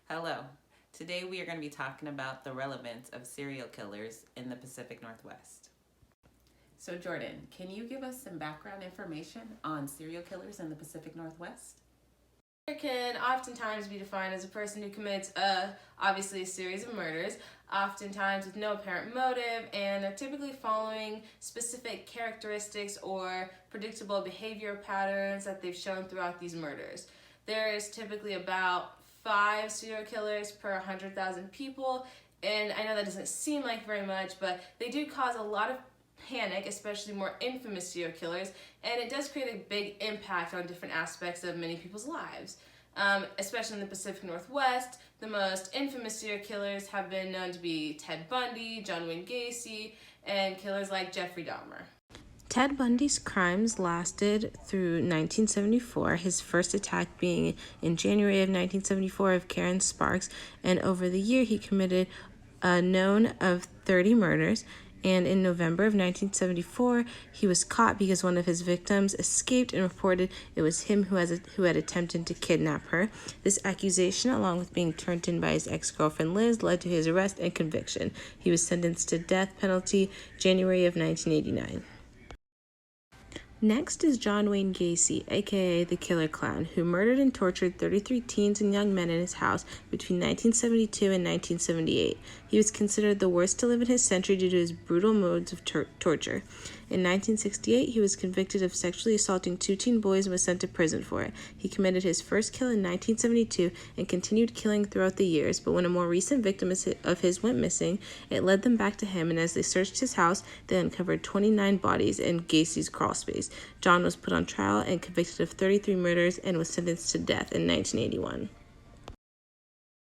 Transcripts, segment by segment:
Hello. Today we are going to be talking about the relevance of serial killers in the Pacific Northwest. So Jordan, can you give us some background information on serial killers in the Pacific Northwest? Can oftentimes be defined as a person who commits obviously a series of murders, oftentimes with no apparent motive, and they're typically following specific characteristics or predictable behavior patterns that they've shown throughout these murders. There is typically about 5 serial killers per 100,000 people, and I know that doesn't seem like very much, but they do cause a lot of panic, especially more infamous serial killers, and it does create a big impact on different aspects of many people's lives. Especially in the Pacific Northwest, the most infamous serial killers have been known to be Ted Bundy, John Wayne Gacy, and killers like Jeffrey Dahmer. Ted Bundy's crimes lasted through 1974, his first attack being in January of 1974 of Karen Sparks, and over the year he committed a known of 30 murders. And in November of 1974, he was caught because one of his victims escaped and reported it was him who had attempted to kidnap her. This accusation, along with being turned in by his ex-girlfriend Liz, led to his arrest and conviction. He was sentenced to death penalty January of 1989. Next is John Wayne Gacy, aka the Killer Clown, who murdered and tortured 33 teens and young men in his house between 1972 and 1978. He was considered the worst to live in his century due to his brutal modes of torture. In 1968, he was convicted of sexually assaulting 2 teen boys and was sent to prison for it. He committed his first kill in 1972 and continued killing throughout the years, but when a more recent victim of his went missing, it led them back to him, and as they searched his house, they uncovered 29 bodies in Gacy's crawlspace. John was put on trial and convicted of 33 murders and was sentenced to death in 1981.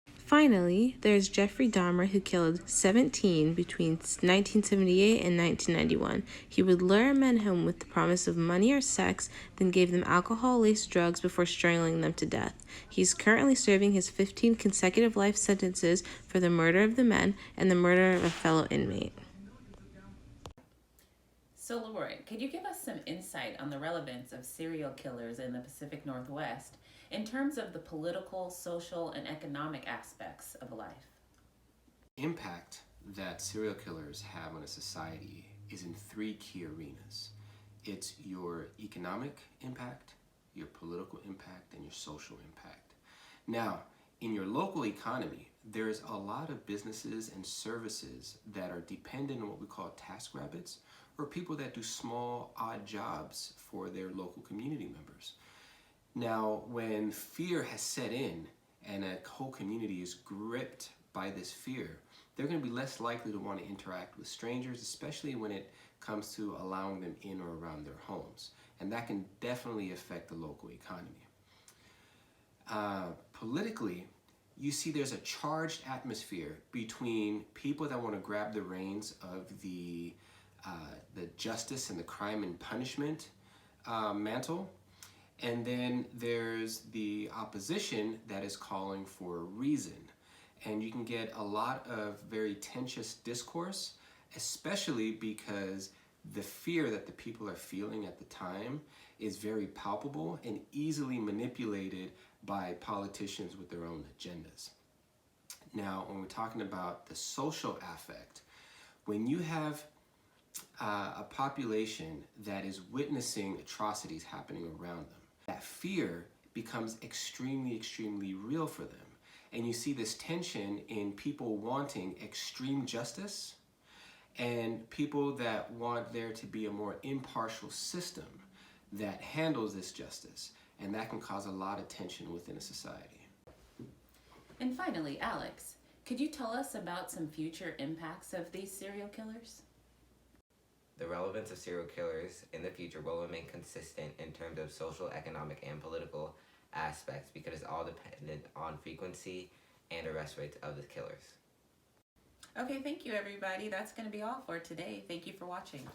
Finally, there's Jeffrey Dahmer, who killed 17 between 1978 and 1991. He would lure men home with the promise of money or sex, then gave them alcohol-laced drugs before strangling them to death. He's currently serving his 15 consecutive life sentences for the murder of the men and the murder of a fellow inmate. So Lauren, could you give us some insight on the relevance of serial killers in the Pacific Northwest in terms of the political, social, and economic aspects of life? The impact that serial killers have on a society is in 3 key arenas. It's your economic impact, your political impact, and your social impact. Now, in your local economy, there's a lot of businesses and services that are dependent on what we call TaskRabbits, or people that do small, odd jobs for their local community members. Now, when fear has set in and a whole community is gripped by this fear, they're going to be less likely to want to interact with strangers, especially when it comes to allowing them in or around their homes. And that can definitely affect the local economy. Politically, you see there's a charged atmosphere between people that want to grab the reins of the justice and the crime and punishment mantle. And then there's the opposition that is calling for reason. And you can get a lot of very tenuous discourse, especially because the fear that the people are feeling at the time is very palpable and easily manipulated by politicians with their own agendas. Now, when we're talking about the social affect, when you have a population that is witnessing atrocities happening around them, that fear becomes extremely, extremely real for them. And you see this tension in people wanting extreme justice and people that want there to be a more impartial system that handles this justice. And that can cause a lot of tension within a society. And finally, Alex, could you tell us about some future impacts of these serial killers? The relevance of serial killers in the future will remain consistent in terms of social, economic, and political aspects because it's all dependent on frequency and arrest rates of the killers. Okay, thank you everybody. That's going to be all for today. Thank you for watching.